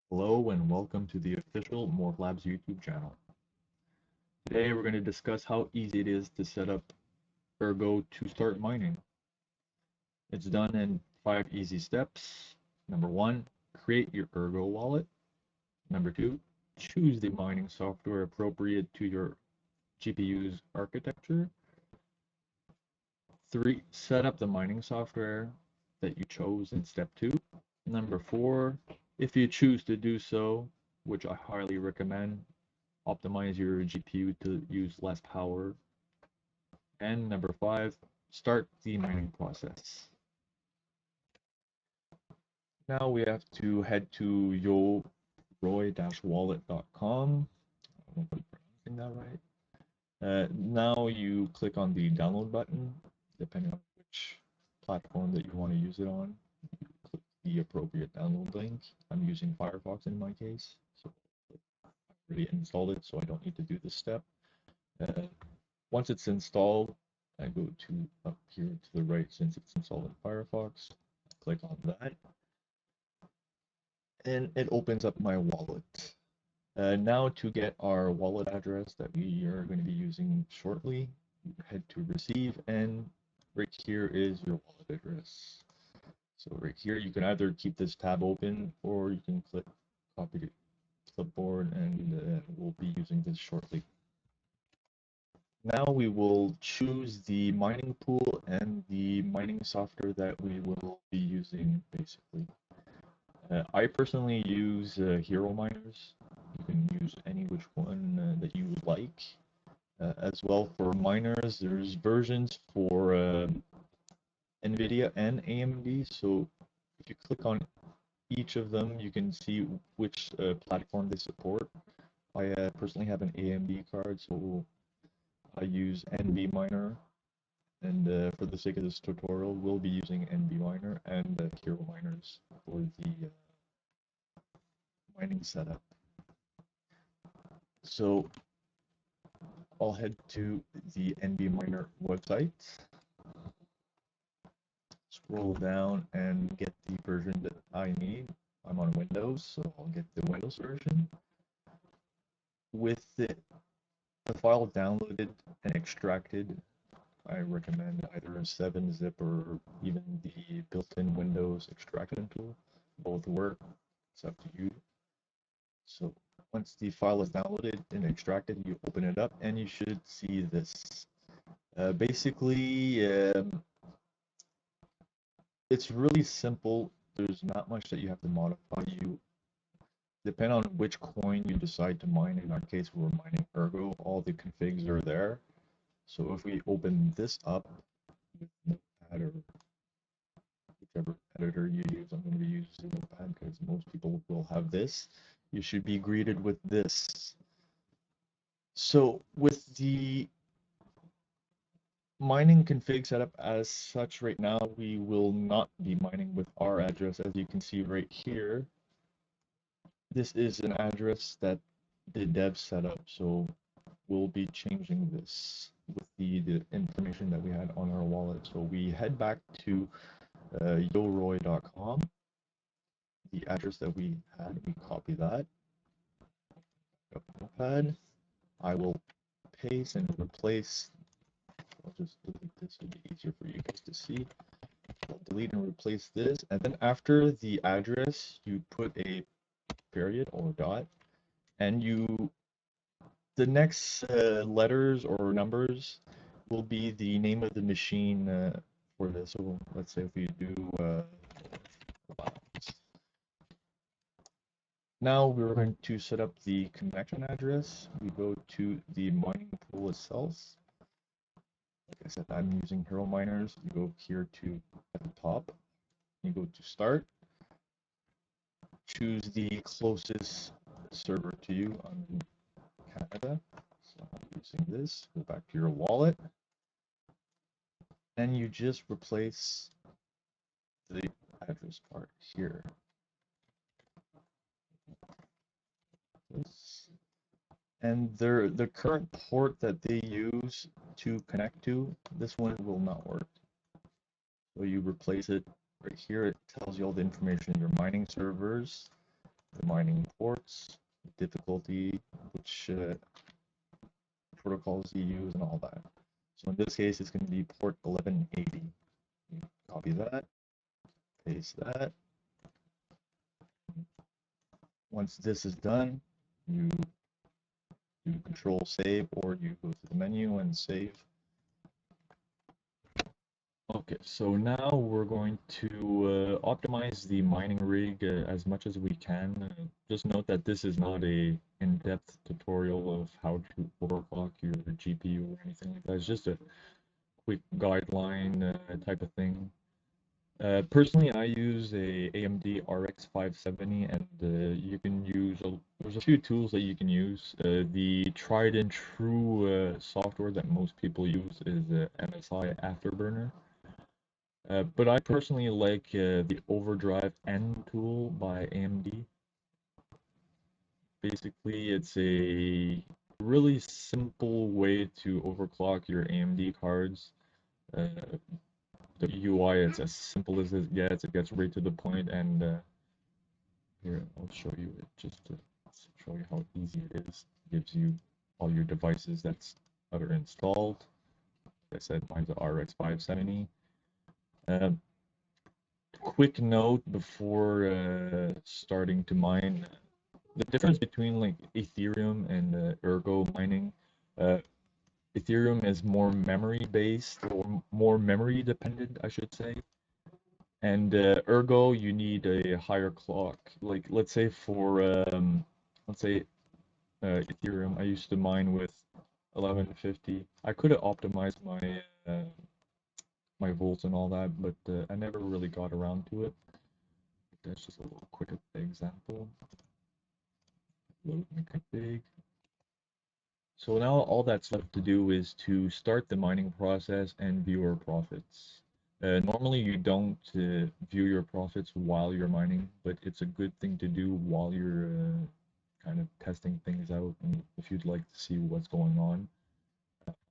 Hello and welcome to the official Morph Labs YouTube channel. Today we're going to discuss how easy it is to set up ERGO to start mining. It's done in 5 easy steps. Number 1, create your ERGO wallet. Number 2, choose the mining software appropriate to your GPU's architecture. 3, set up the mining software that you chose in step 2. Number 4, if you choose to do so, which I highly recommend, optimize your GPU to use less power. And number 5, start the mining process. Now we have to head to yoroy-wallet.com. I don't know if I'm pronouncing that right. Now you click on the download button, depending on which platform that you want to use it on. You click the appropriate download link. I'm using Firefox in my case, so I've already installed it, so I don't need to do this step. Once it's installed, I go to up here to the right since it's installed in Firefox. Click on that, and it opens up my wallet. Now to get our wallet address that we are going to be using shortly, head to receive, and right here is your wallet address. So right here, you can either keep this tab open or you can click copy to clipboard, and we'll be using this shortly. Now we will choose the mining pool and the mining software that we will be using, basically. I personally use Hero miners. You can use any which one that you would like. As well, for miners, there's versions for NVIDIA and AMD. So if you click on each of them, you can see which platform they support. I personally have an AMD card, so I use NV Miner, and for the sake of this tutorial, we'll be using NV Miner and Hero miners for the mining setup. So I'll head to the NV Miner website, scroll down, and get the version that I need. I'm on Windows, so I'll get the Windows version. With the file downloaded and extracted, I recommend either a 7-zip or even the built-in Windows extraction tool. Both work. It's up to you. So once the file is downloaded and extracted, you open it up and you should see this. Basically, it's really simple. There's not much that you have to modify. You depend on which coin you decide to mine. In our case, we're mining ERGO. All the configs are there. So if we open this up with Notepad or whichever editor you use, I'm going to be using Notepad because most people will have this. You should be greeted with this. So with the mining config setup as such right now, we will not be mining with our address. As you can see right here, this is an address that the dev set up, so we'll be changing this with the information that we had on our wallet. So we head back to yoroy.com, the address that we had, we copy that. Notepad. I will paste and replace. I'll just delete this, it'll be easier for you guys to see. I'll delete and replace this, and then after the address, you put a period or dot, and the next letters or numbers will be the name of the machine for this. So let's say if we do now we're going to set up the connection address. We go to the mining pool itself. Like I said, I'm using Hero miners. You go here to at the top. You go to start. Choose the closest server to you. I'm in Canada, so I'm using this. Go back to your wallet, and you just replace the address part here. And the current port that they use to connect to, this one will not work. So you replace it right here. It tells you all the information, your mining servers, the mining ports, difficulty, which protocols you use, and all that. So in this case, it's going to be port 1180. You copy that, paste that. Once this is done, you do Control Save, or you go to the menu and save. Okay, so now we're going to optimize the mining rig as much as we can. Just note that this is not a in-depth tutorial of how to overclock your GPU or anything like that. It's just a quick guideline type of thing. Personally, I use a AMD RX 570, and you can use there's a few tools that you can use. The tried and true software that most people use is MSI Afterburner. But I personally like the Overdrive N tool by AMD. Basically, it's a really simple way to overclock your AMD cards. The UI is as simple as it gets. It gets right to the point, and here I'll show you it just to show you how easy it is. It gives you all your devices that are installed. Like I said, mine's the RX 570. Quick note before starting to mine, the difference between like Ethereum and ERGO mining. Ethereum is more memory based, or more memory dependent, I should say. And ERGO, you need a higher clock. Like let's say for Ethereum, I used to mine with 1150. I could have optimized my my volts and all that, but I never really got around to it. That's just a little quick example. Load my config. So now all that's left to do is to start the mining process and view our profits. Normally you don't view your profits while you're mining, but it's a good thing to do while you're kind of testing things out. And if you'd like to see what's going on,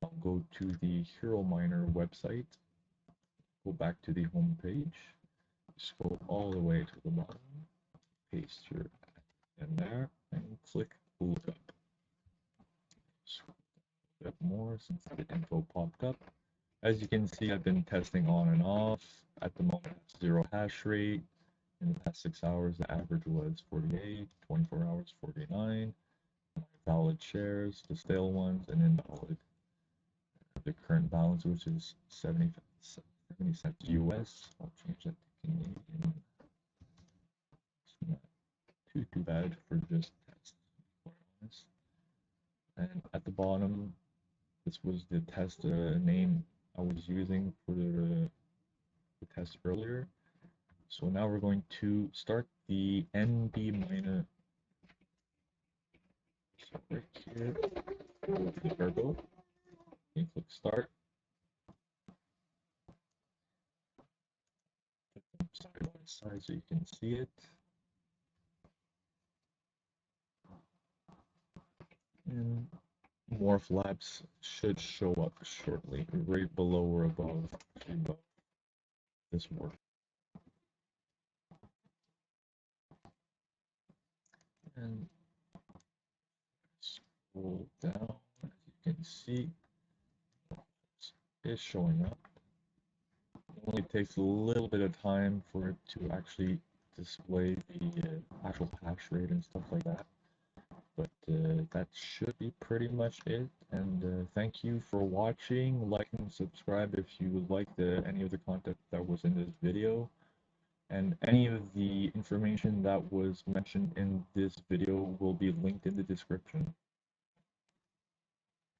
I'll go to the Hero Miner website, go back to the home page, scroll all the way to the bottom, paste your in there, and click look up. Scroll up more since the info popped up. As you can see, I've been testing on and off. At the moment, 0 hash rate. In the past 6 hours, the average was 48, 24 hours, 49. Valid shares, the stale ones, and invalid. The current balance, which is 70 cents US. I'll change that to Canadian. It's not too bad for just tests. And at the bottom, this was the test name I was using for the test earlier. So now we're going to start the NB miner. So right here, go to the ERGO, and click start. Side by side so you can see it. And Morph Labs should show up shortly, right below or above this work. And scroll down, as you can see, it's showing up. It only takes a little bit of time for it to actually display the actual hash rate and stuff like that. But that should be pretty much it. And thank you for watching. Like and subscribe if you liked any of the content that was in this video. And any of the information that was mentioned in this video will be linked in the description.